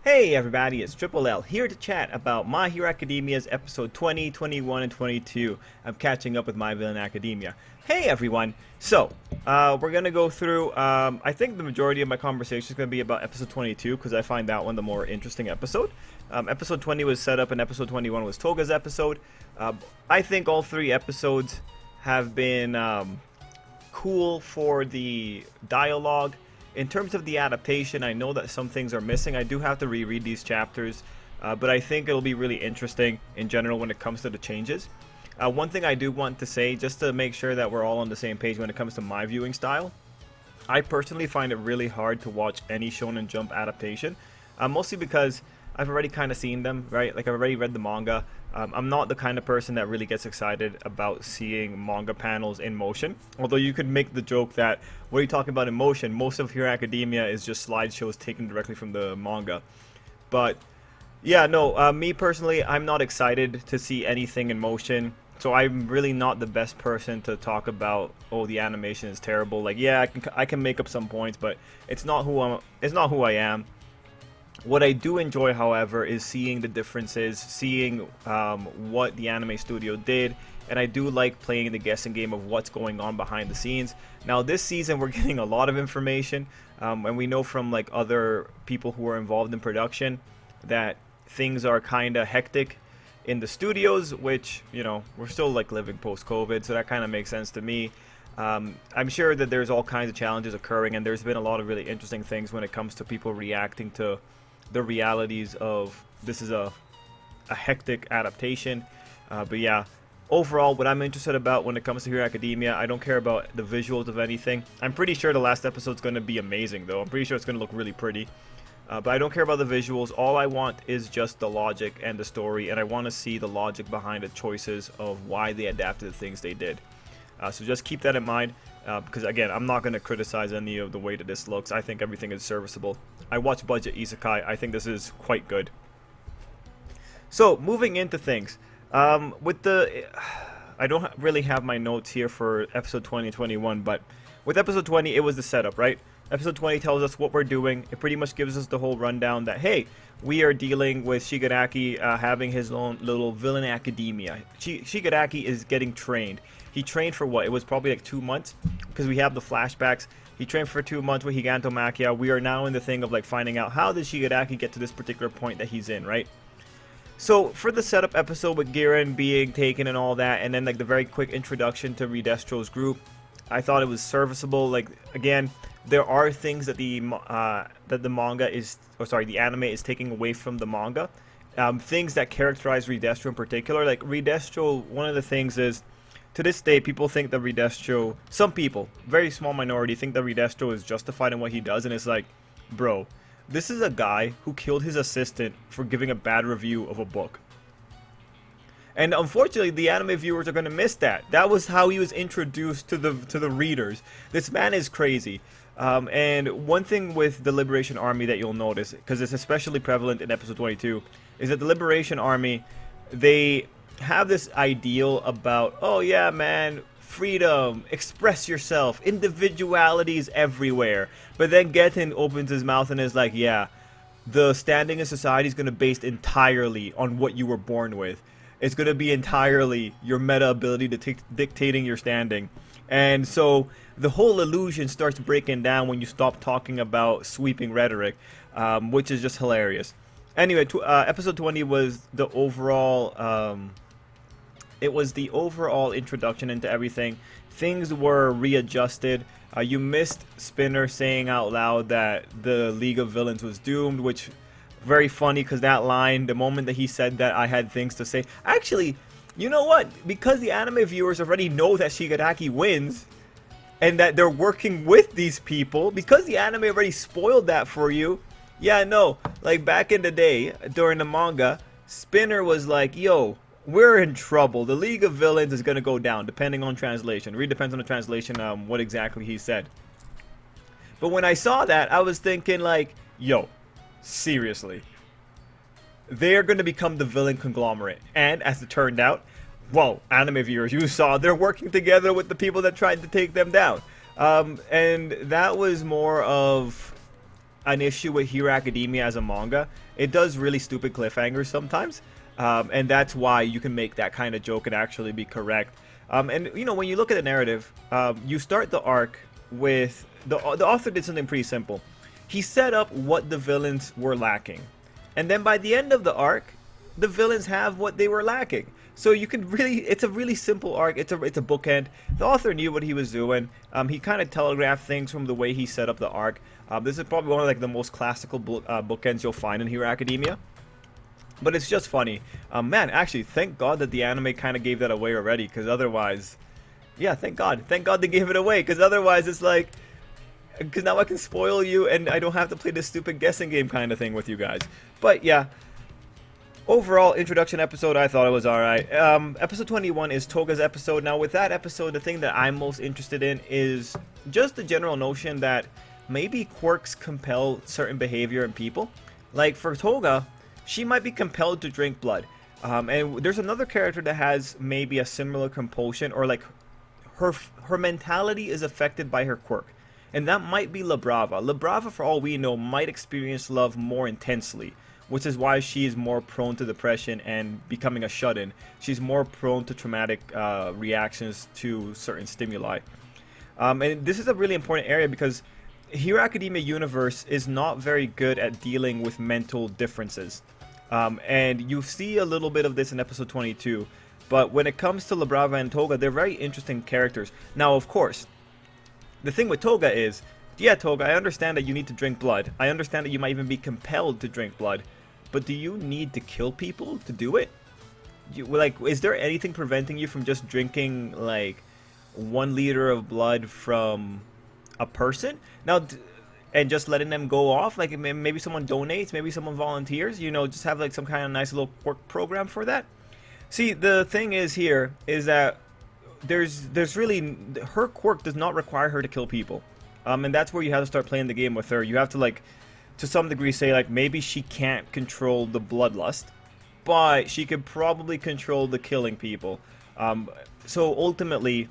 Hey everybody, it's Tripl-L here to chat about My Hero Academia's episode 20, 21, and 22. I'm catching up with My Villain Academia. Hey everyone! So, we're gonna go through, I think the majority of my conversation is gonna be about episode 22 because I find that one the more interesting episode. Episode 20 was set up and episode 21 was Toga's episode. I think all three episodes have been cool for the dialogue. In terms of the adaptation, I know that some things are missing. I do have to reread these chapters, but I think it'll be really interesting in general when it comes to the changes. One thing I do want to say, just to make sure that we're all on the same page when it comes to my viewing style, I personally find it really hard to watch any Shonen Jump adaptation, mostly because I've already kind of seen them, right? Like I've already read the manga. I'm not the kind of person that really gets excited about seeing manga panels in motion. Although you could make the joke that, what are you talking about in motion? Most of Hero Academia is just slideshows taken directly from the manga. But yeah, no, me personally, I'm not excited to see anything in motion. So I'm really not the best person to talk about, oh, the animation is terrible. Like, yeah, I can make up some points, but it's not who I am. What I do enjoy, however, is seeing the differences, seeing what the anime studio did, and I do like playing the guessing game of what's going on behind the scenes. Now, this season, we're getting a lot of information, and we know from like other people who are involved in production that things are kind of hectic in the studios, which, you know, we're still like living post-COVID, so that kind of makes sense to me. I'm sure that there's all kinds of challenges occurring, and there's been a lot of really interesting things when it comes to people reacting to the realities of this is a hectic adaptation. But yeah, overall, what I'm interested about when it comes to Hero Academia, I don't care about the visuals of anything. I'm pretty sure the last episode's going to be amazing, though. I'm pretty sure it's going to look really pretty. But I don't care about the visuals. All I want is just the logic and the story, and I want to see the logic behind the choices of why they adapted the things they did. So just keep that in mind, because again, I'm not going to criticize any of the way that this looks. I think everything is serviceable. I watch budget isekai. I think this is quite good. So moving into things, I don't really have my notes here for episode 20 and 21, but with episode 20, it was the setup, right? Episode 20 tells us what we're doing. It pretty much gives us the whole rundown that, hey, we are dealing with Shigaraki having his own little villain academia. Shigaraki is getting trained. He trained for what? It was probably like 2 months, because we have the flashbacks. He trained for 2 months with Gigantomachia. We are now in the thing of like finding out how did Shigaraki get to this particular point that he's in, right? So for the setup episode with Giren being taken and all that, and then like the very quick introduction to Redestro's group, I thought it was serviceable. Like, again, there are things that the manga is, or sorry, the anime is taking away from the manga. Things that characterize Redestro in particular. Like Redestro, one of the things is, to this day, people think that Redestro, some people, very small minority, think that Redestro is justified in what he does, and it's like, bro, this is a guy who killed his assistant for giving a bad review of a book. And unfortunately, the anime viewers are going to miss that. That was how he was introduced to the readers. This man is crazy. And one thing with the Liberation Army that you'll notice, because it's especially prevalent in episode 22, is that the Liberation Army, they have this ideal about, oh yeah, man, freedom, express yourself, individuality is everywhere. But then Geten opens his mouth and is like, yeah, the standing in society is going to be based entirely on what you were born with. It's going to be entirely your meta ability to dictating your standing. And so the whole illusion starts breaking down when you stop talking about sweeping rhetoric, which is just hilarious. Anyway, episode 20 was the overall it was the overall introduction into everything. Things were readjusted. You missed Spinner saying out loud that the League of Villains was doomed, which very funny, because that line, the moment that he said that, I had things to say. Actually, you know what? Because the anime viewers already know that Shigaraki wins, and that they're working with these people, because the anime already spoiled that for you. Yeah, no, like back in the day, during the manga, Spinner was like, yo, we're in trouble. The League of Villains is going to go down, depending on translation. It really depends on the translation, what exactly he said. But when I saw that, I was thinking like, yo, seriously. They're going to become the villain conglomerate. And as it turned out, well, anime viewers, you saw they're working together with the people that tried to take them down. And that was more of an issue with Hero Academia as a manga. It does really stupid cliffhangers sometimes, and that's why you can make that kind of joke and actually be correct. And you know, when you look at the narrative, you start the arc with the author did something pretty simple. He set up what the villains were lacking, and then by the end of the arc, the villains have what they were lacking. So you can really, it's a really simple arc. It's a bookend. The author knew what he was doing. He kind of telegraphed things from the way he set up the arc. This is probably one of like the most classical bookends you'll find in Hero Academia. But it's just funny. Man, actually, thank God that the anime kind of gave that away already, because otherwise, yeah, thank God they gave it away, because otherwise it's like, because now I can spoil you and I don't have to play this stupid guessing game kind of thing with you guys. But yeah. Overall, introduction episode, I thought it was alright. Episode 21 is Toga's episode. Now, with that episode, the thing that I'm most interested in is just the general notion that maybe quirks compel certain behavior in people. Like, for Toga, she might be compelled to drink blood. And there's another character that has maybe a similar compulsion, or like, her mentality is affected by her quirk. And that might be La Brava. La Brava, for all we know, might experience love more intensely, which is why she is more prone to depression and becoming a shut-in. She's more prone to traumatic reactions to certain stimuli. And this is a really important area because Hero Academia universe is not very good at dealing with mental differences. And you see a little bit of this in episode 22. But when it comes to La Brava and Toga, they're very interesting characters. Now, of course, the thing with Toga is, yeah, Toga, I understand that you need to drink blood. I understand that you might even be compelled to drink blood. But do you need to kill people to do it? Like, is there anything preventing you from just drinking, like, 1 liter of blood from a person? Now, and just letting them go off? Like, maybe someone donates, maybe someone volunteers, you know, just have, like, some kind of nice little work program for that? See, the thing is here is that there's really, her quirk does not require her to kill people. And that's where you have to start playing the game with her. You have to, like, to some degree say, like, maybe she can't control the bloodlust, but she could probably control the killing people. So ultimately,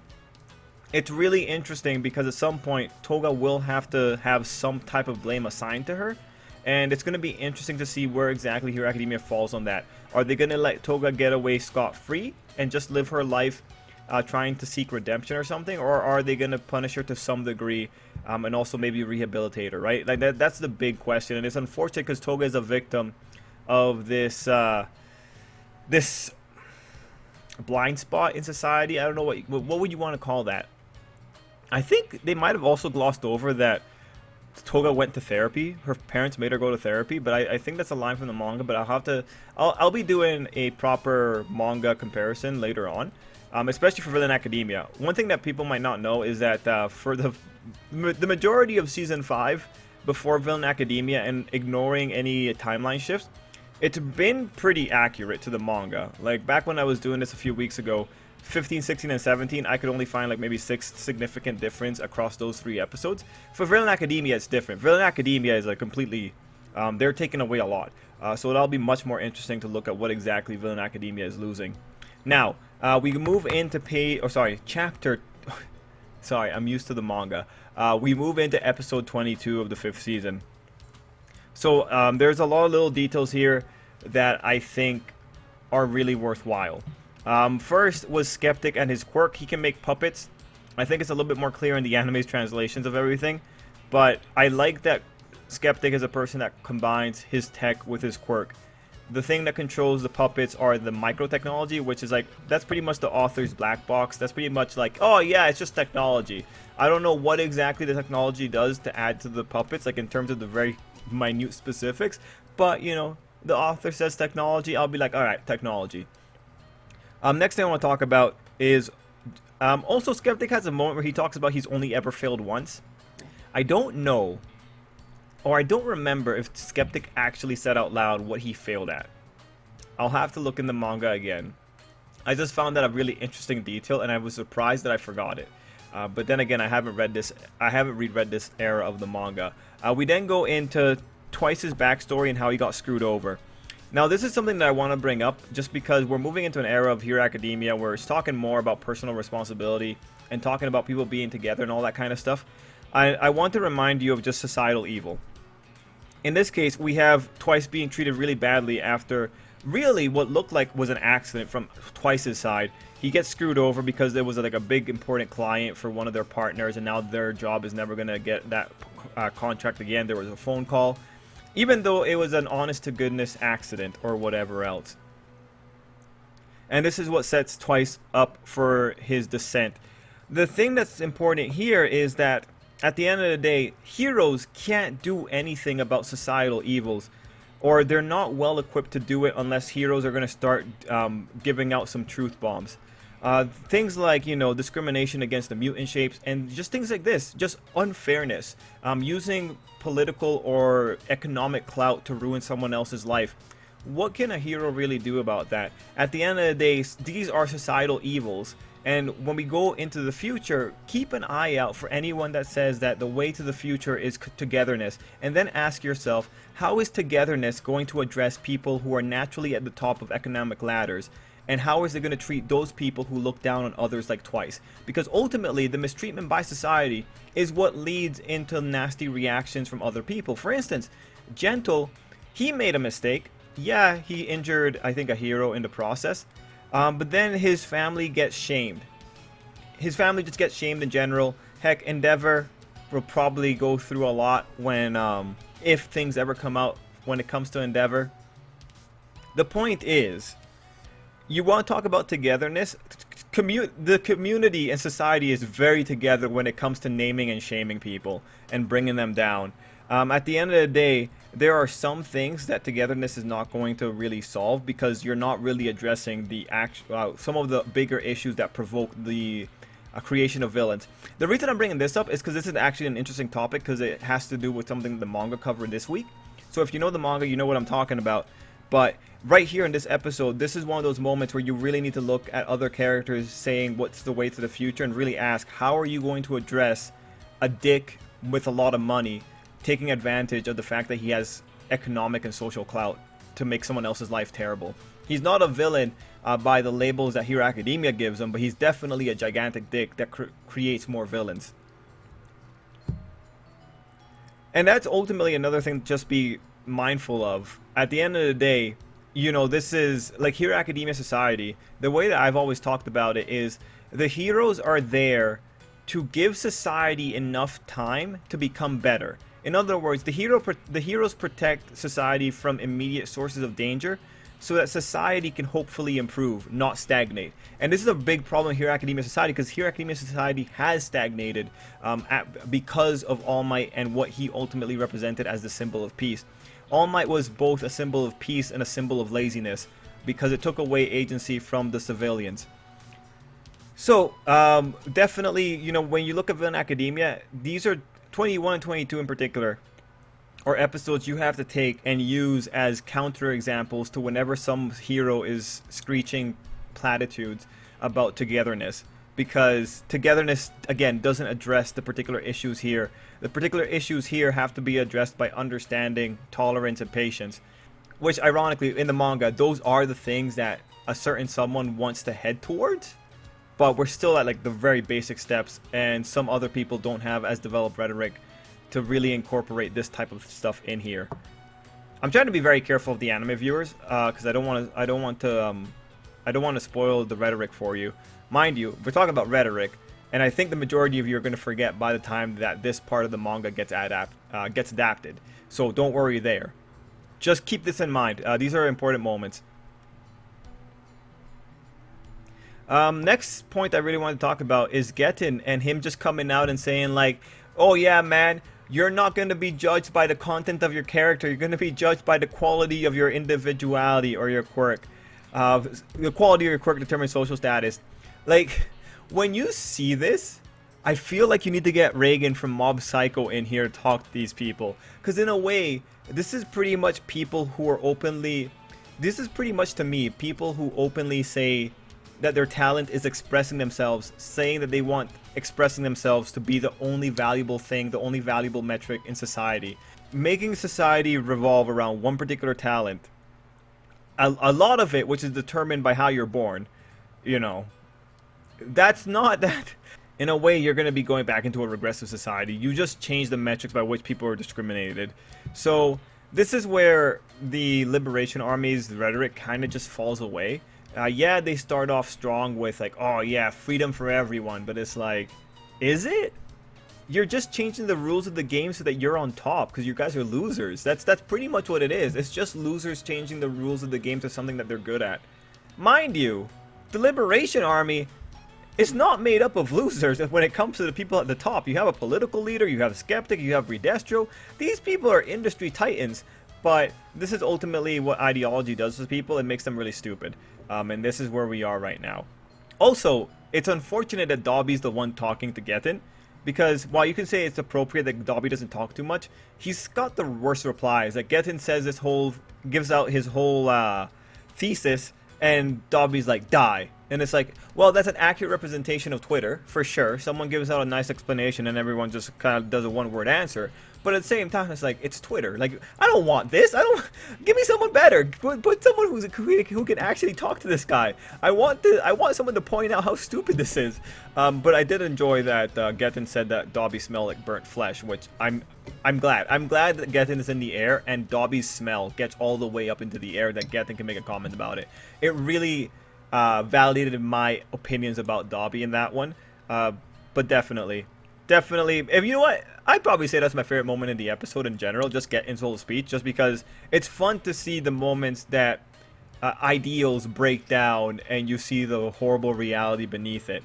it's really interesting because at some point, Toga will have to have some type of blame assigned to her. And it's going to be interesting to see where exactly Hero Academia falls on that. Are they going to let Toga get away scot-free and just live her life trying to seek redemption or something, or are they going to punish her to some degree and also maybe rehabilitate her, right? Like that's the big question, and it's unfortunate because Toga is a victim of this this blind spot in society. I don't know what would you want to call that. I think they might have also glossed over that Toga went to therapy. Her parents made her go to therapy, but I think that's a line from the manga. But I'll be doing a proper manga comparison later on. Especially for Villain Academia. One thing that people might not know is that for the majority of Season 5, before Villain Academia, and ignoring any timeline shifts, it's been pretty accurate to the manga. Like, back when I was doing this a few weeks ago, 15, 16, and 17, I could only find like maybe 6 significant difference across those 3 episodes. For Villain Academia, it's different. Villain Academia is like completely, they're taking away a lot. So it'll be much more interesting to look at what exactly Villain Academia is losing. Now, we move into chapter... Sorry, I'm used to the manga. We move into episode 22 of the 5th season. So, there's a lot of little details here that I think are really worthwhile. First was Skeptic and his quirk. He can make puppets. I think it's a little bit more clear in the anime's translations of everything. But I like that Skeptic is a person that combines his tech with his quirk. The thing that controls the puppets are the micro-technology, which is like, that's pretty much the author's black box. That's pretty much like, oh yeah, it's just technology. I don't know what exactly the technology does to add to the puppets, like in terms of the very minute specifics. But, you know, the author says technology, I'll be like, alright, technology. Next thing I want to talk about is, also Skeptic has a moment where he talks about he's only ever failed once. I don't know, or I don't remember if Skeptic actually said out loud what he failed at. I'll have to look in the manga again. I just found that a really interesting detail, and I was surprised that I forgot it. But then again, I haven't read this era of the manga. We then go into Twice's backstory and how he got screwed over. Now, this is something that I want to bring up just because we're moving into an era of Hero Academia where it's talking more about personal responsibility and talking about people being together and all that kind of stuff. I want to remind you of just societal evil. In this case, we have Twice being treated really badly after really what looked like was an accident from Twice's side. He gets screwed over because there was like a big important client for one of their partners, and now their job is never going to get that contract again. There was a phone call, even though it was an honest-to-goodness accident or whatever else. And this is what sets Twice up for his descent. The thing that's important here is that at the end of the day, heroes can't do anything about societal evils, or they're not well equipped to do it unless heroes are going to start giving out some truth bombs. Things like, you know, discrimination against the mutant shapes, and just things like this, just unfairness, using political or economic clout to ruin someone else's life. What can a hero really do about that? At the end of the day, these are societal evils. And when we go into the future, keep an eye out for anyone that says that the way to the future is togetherness. And then ask yourself, how is togetherness going to address people who are naturally at the top of economic ladders? And how is it going to treat those people who look down on others like Twice? Because ultimately, the mistreatment by society is what leads into nasty reactions from other people. For instance, Gentle, he made a mistake. Yeah, he injured, I think, a hero in the process. But then his family gets shamed. His family just gets shamed in general. Heck, Endeavor will probably go through a lot when, if things ever come out when it comes to Endeavor. The point is, you want to talk about togetherness? The community and society is very together when it comes to naming and shaming people and bringing them down. At the end of the day, there are some things that togetherness is not going to really solve because you're not really addressing the some of the bigger issues that provoke the creation of villains. The reason I'm bringing this up is because this is actually an interesting topic because it has to do with something the manga covered this week. So if you know the manga, you know what I'm talking about. But right here in this episode, this is one of those moments where you really need to look at other characters saying what's the way to the future and really ask, how are you going to address a dick with a lot of money taking advantage of the fact that he has economic and social clout to make someone else's life terrible. He's not a villain by the labels that Hero Academia gives him, but he's definitely a gigantic dick that creates more villains. And that's ultimately another thing to just be mindful of. At the end of the day, you know, this is like Hero Academia society. The way that I've always talked about it is the heroes are there to give society enough time to become better. In other words, the heroes protect society from immediate sources of danger so that society can hopefully improve, not stagnate. And this is a big problem in Hero Academia society because Hero Academia society has stagnated because of All Might and what he ultimately represented as the symbol of peace. All Might was both a symbol of peace and a symbol of laziness because it took away agency from the civilians. So, definitely, you know, when you look at Villain Academia, these are 21 and 22 in particular are episodes you have to take and use as counter examples to whenever some hero is screeching platitudes about togetherness, because togetherness again doesn't address the particular issues here. The particular issues here have to be addressed by understanding, tolerance, and patience, which ironically in the manga those are the things that a certain someone wants to head towards. But we're still at like the very basic steps, and some other people don't have as developed rhetoric to really incorporate this type of stuff in here. I'm trying to be very careful of the anime viewers because I don't want to spoil the rhetoric for you. Mind you, we're talking about rhetoric, and I think the majority of you are going to forget by the time that this part of the manga gets adapted. So don't worry there. Just keep this in mind. These are important moments. Next point I really want to talk about is Getten and him just coming out and saying like, oh yeah man, you're not going to be judged by the content of your character, you're going to be judged by the quality of your individuality or your quirk. The quality of your quirk determines social status. Like, when you see this, I feel like you need to get Reagan from Mob Psycho in here to talk to these people. Because in a way, this is pretty much people who are openly, this is pretty much to me, people who openly say that their talent is expressing themselves, saying that they want expressing themselves to be the only valuable thing, the only valuable metric in society. Making society revolve around one particular talent, a lot of it, which is determined by how you're born, you know, that's not that. In a way, you're going to be going back into a regressive society. You just change the metrics by which people are discriminated. So this is where the Liberation Army's rhetoric kind of just falls away. Yeah, they start off strong with like, oh yeah, freedom for everyone, but it's like, is it? You're just changing the rules of the game so that you're on top because you guys are losers. That's pretty much what it is. It's just losers changing the rules of the game to something that they're good at. Mind you, the Liberation Army is not made up of losers when it comes to the people at the top. You have a political leader, you have Skeptic, you have Redestro. These people are industry titans, but this is ultimately what ideology does to people. It makes them really stupid. And this is where we are right now. Also, it's unfortunate that Dobby's the one talking to Getten, because while you can say it's appropriate that Dobby doesn't talk too much, he's got the worst replies. Like, Getten says gives out his whole thesis, and Dobby's like, die. And it's like, well, that's an accurate representation of Twitter, for sure. Someone gives out a nice explanation and everyone just kind of does a one-word answer. But at the same time, it's like, it's Twitter. Like, I don't want this. Give me someone better. Put someone who can actually talk to this guy. I want someone to point out how stupid this is. But I did enjoy that Getten said that Dobby smelled like burnt flesh, which I'm glad. I'm glad that Getten is in the air and Dobby's smell gets all the way up into the air that Getten can make a comment about it. It really validated my opinions about Dobby in that one. But definitely, if you know what, I'd probably say that's my favorite moment in the episode in general, just Getten's whole speech, just because it's fun to see the moments that ideals break down and you see the horrible reality beneath it.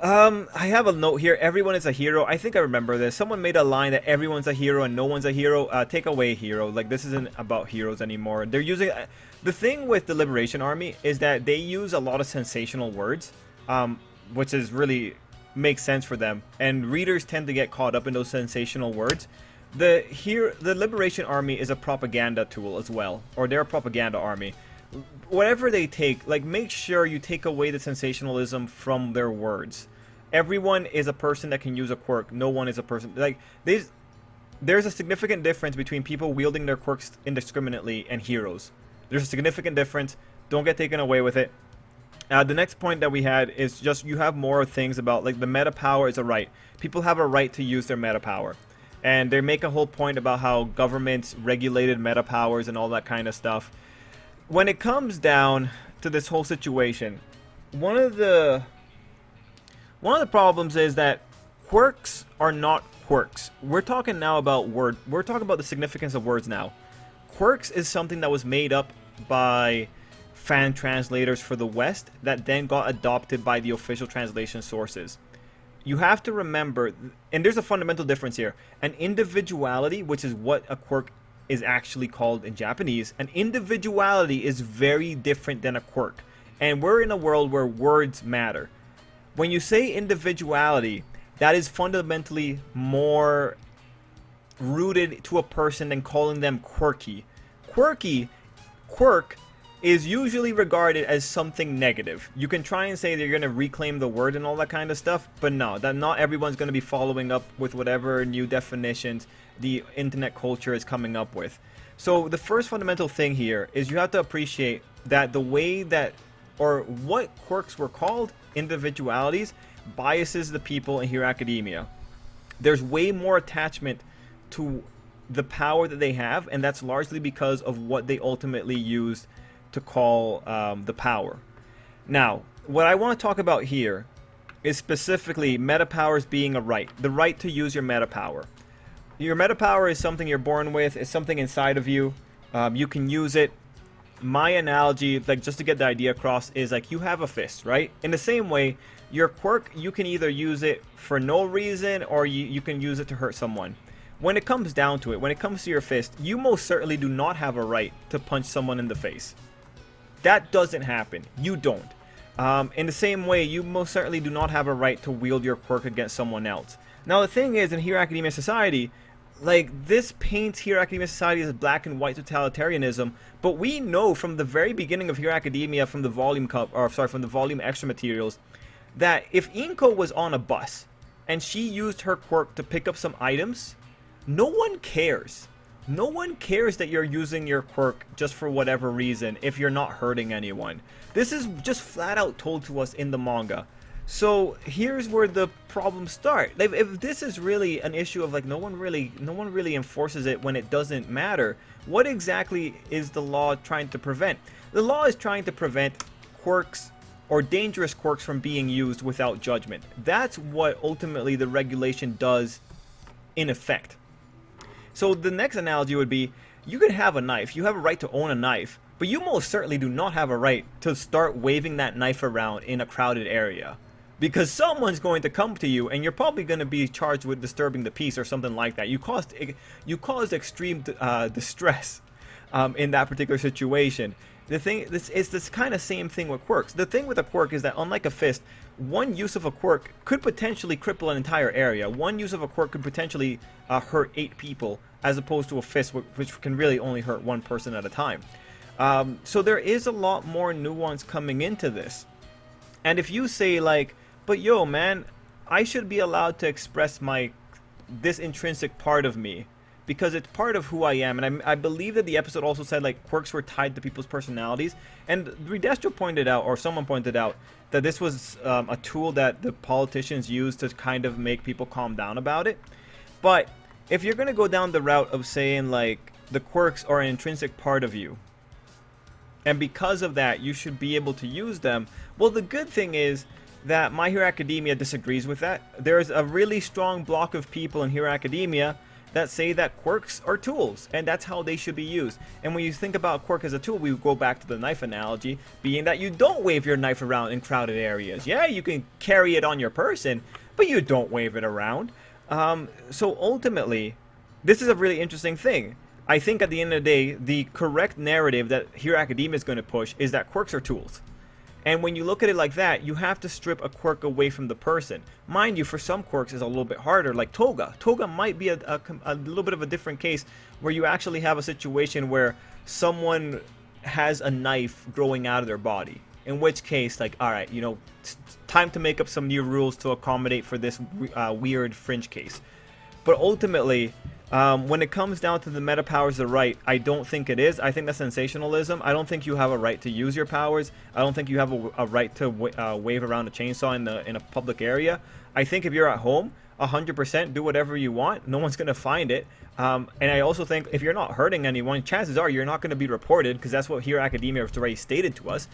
I have a note here. Everyone is a hero. I think I remember this. Someone made a line that everyone's a hero and no one's a hero. Take away hero. Like, this isn't about heroes anymore. They're using... the thing with the Liberation Army is that they use a lot of sensational words, which is really makes sense for them. And readers tend to get caught up in those sensational words. The Liberation Army is a propaganda tool as well. Or they're a propaganda army. Whatever they take, like, make sure you take away the sensationalism from their words. Everyone is a person that can use a quirk. No one is a person. Like, there's a significant difference between people wielding their quirks indiscriminately and heroes. There's a significant difference. Don't get taken away with it. The next point that we had is just you have more things about, like, the meta power is a right. People have a right to use their meta power. And they make a whole point about how governments regulated meta powers and all that kind of stuff. When it comes down to this whole situation, one of the problems is that quirks are not quirks. We're talking now about we're talking about the significance of words now. Quirks is something that was made up by fan translators for the West that then got adopted by the official translation sources. You have to remember, and there's a fundamental difference here. An individuality, which is what a quirk is actually called in Japanese, an individuality is very different than a quirk. And we're in a world where words matter. When you say individuality, that is fundamentally more rooted to a person than calling them quirky. Quirk is usually regarded as something negative. You can try and say they're going to reclaim the word and all that kind of stuff, but no, that not everyone's going to be following up with whatever new definitions the internet culture is coming up with. So the first fundamental thing here is you have to appreciate that the way that, or what quirks were called, individualities, biases the people in Hero Academia. There's way more attachment to the power that they have, and that's largely because of what they ultimately used to call the power. Now, what I want to talk about here is specifically meta powers being a right. The right to use your meta power. Your meta power is something you're born with. It's something inside of you. You can use it. My analogy, like, just to get the idea across, is like you have a fist, right? In the same way, your quirk, you can either use it for no reason or you can use it to hurt someone. When it comes down to it, when it comes to your fist, you most certainly do not have a right to punch someone in the face. That doesn't happen. You don't. In the same way, you most certainly do not have a right to wield your quirk against someone else. Now, the thing is, in Hero Academia Society, like, this paints Hero Academia Society as black and white totalitarianism, but we know from the very beginning of Hero Academia, from the volume extra materials, that if Inko was on a bus and she used her quirk to pick up some items, no one cares. No one cares that you're using your quirk just for whatever reason if you're not hurting anyone. This is just flat out told to us in the manga. So here's where the problems start. If this is really an issue of like no one really enforces it when it doesn't matter, what exactly is the law trying to prevent? The law is trying to prevent quirks or dangerous quirks from being used without judgment. That's what ultimately the regulation does in effect. So the next analogy would be, you can have a knife, you have a right to own a knife, but you most certainly do not have a right to start waving that knife around in a crowded area. Because someone's going to come to you and you're probably going to be charged with disturbing the peace or something like that. You caused extreme distress in that particular situation. The thing, this kind of same thing with quirks. The thing with a quirk is that unlike a fist, one use of a quirk could potentially cripple an entire area. One use of a quirk could potentially hurt 8 people, as opposed to a fist, which can really only hurt one person at a time. So there is a lot more nuance coming into this. And if you say like, but yo man, I should be allowed to express this intrinsic part of me because it's part of who I am. And I believe that the episode also said like quirks were tied to people's personalities. And Redestro pointed out, or someone pointed out, that this was a tool that the politicians used to kind of make people calm down about it. But if you're going to go down the route of saying like the quirks are an intrinsic part of you, and because of that you should be able to use them, well, the good thing is that My Hero Academia disagrees with that. There's a really strong block of people in Hero Academia that say that quirks are tools, and that's how they should be used. And when you think about quirk as a tool, we go back to the knife analogy, being that you don't wave your knife around in crowded areas. Yeah, you can carry it on your person, but you don't wave it around. So ultimately, this is a really interesting thing. I think at the end of the day, the correct narrative that Hero Academia is going to push is that quirks are tools. And when you look at it like that, you have to strip a quirk away from the person. Mind you, for some quirks it's a little bit harder, like Toga. Toga might be a little bit of a different case, where you actually have a situation where someone has a knife growing out of their body. In which case, like, alright, you know, time to make up some new rules to accommodate for this weird fringe case. But ultimately, when it comes down to the meta powers of right, I don't think it is. I think that's sensationalism. I don't think you have a right to use your powers. I don't think you have a right to wave around a chainsaw in a public area. I think if you're at home, 100% do whatever you want. No one's going to find it. And I also think if you're not hurting anyone, chances are you're not going to be reported, because that's what Hero Academia has already stated to us.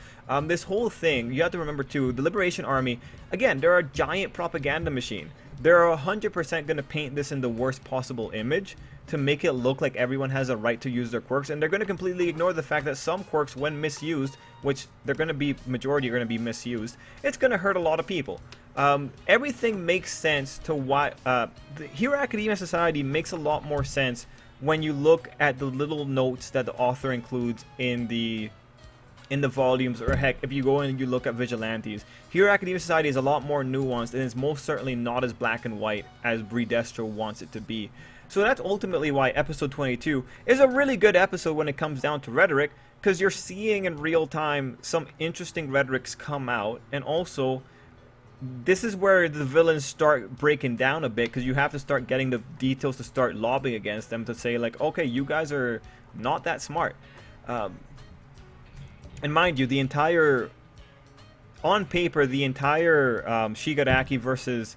This whole thing, you have to remember too, the Liberation Army, again, they're a giant propaganda machine. They're 100% going to paint this in the worst possible image to make it look like everyone has a right to use their quirks, and they're going to completely ignore the fact that some quirks, when misused, which they're going to be, majority are going to be misused, it's going to hurt a lot of people. Everything makes sense to why the Hero Academia Society makes a lot more sense when you look at the little notes that the author includes in the volumes, or heck, if you go in and you look at Vigilantes. Hero Academia Society is a lot more nuanced, and is most certainly not as black and white as Redestro wants it to be. So that's ultimately why episode 22 is a really good episode when it comes down to rhetoric, because you're seeing in real time some interesting rhetorics come out, and also this is where the villains start breaking down a bit, because you have to start getting the details to start lobbying against them to say like, okay, you guys are not that smart. And mind you, on paper, the entire Shigaraki versus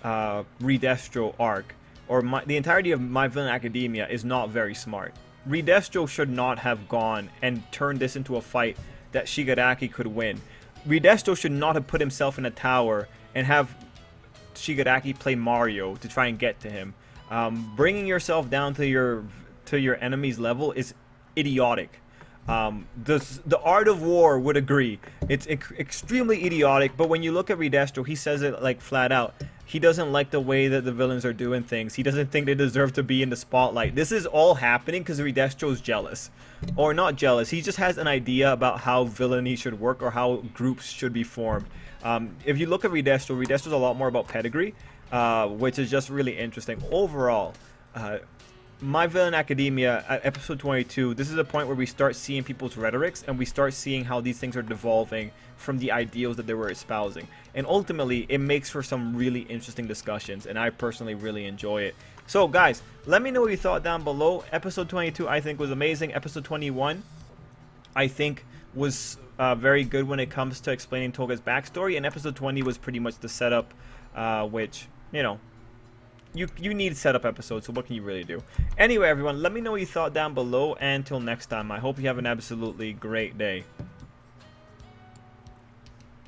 Redestro arc, or the entirety of My Villain Academia, is not very smart. Redestro should not have gone and turned this into a fight that Shigaraki could win. Redestro should not have put himself in a tower and have Shigaraki play Mario to try and get to him. Bringing yourself down to your enemy's level is idiotic. The art of war would agree. It's extremely idiotic, but when you look at Redestro, he says it like flat out. He doesn't like the way that the villains are doing things. He doesn't think they deserve to be in the spotlight. This is all happening because Redestro's jealous. Or not jealous, he just has an idea about how villainy should work, or how groups should be formed. If you look at Redestro's a lot more about pedigree, which is just really interesting. Overall, My Villain Academia at episode 22, this is a point where we start seeing people's rhetorics, and we start seeing how these things are devolving from the ideals that they were espousing. And ultimately, it makes for some really interesting discussions, and I personally really enjoy it. So guys, let me know what you thought down below. Episode 22 I think was amazing. Episode 21, I think was very good when it comes to explaining Toga's backstory, and episode 20 was pretty much the setup, which, you know, you need setup episodes, so what can you really do? Anyway, everyone, let me know what you thought down below, and until next time, I hope you have an absolutely great day.